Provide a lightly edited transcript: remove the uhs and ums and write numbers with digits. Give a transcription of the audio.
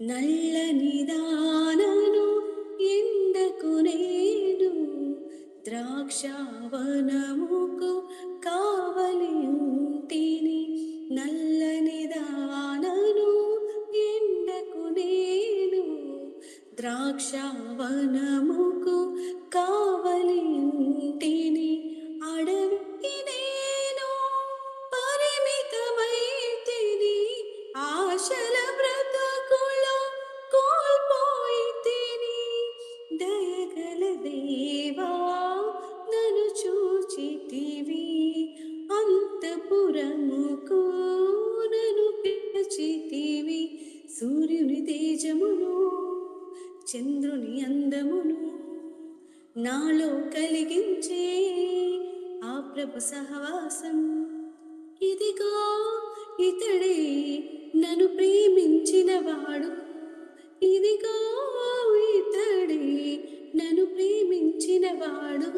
నల్లని దానను ఎండకు నేను ద్రాక్షావనముకు కావలి ఉంటిని. నల్లని దానను ఎండకు నేను ద్రాక్షావనముకు కావలి ఉంటిని. అడవికి నేను పరిమితమైతిని, ఆశల బ్రతుకులో కోల్పోయితిని. దయగల దేవా నన్ను చూచితివి, అంతఃపురముకు నన్ను పిలిచితివి. సూర్యుని తేజమును చంద్రుని అందమును నాలో కలిగించే ఆ ప్రభు సహవాసం. ఇదిగో ఇతడే నన్ను ప్రేమించినవాడు, ఇదిగో ఇతడే నన్ను ప్రేమించినవాడు.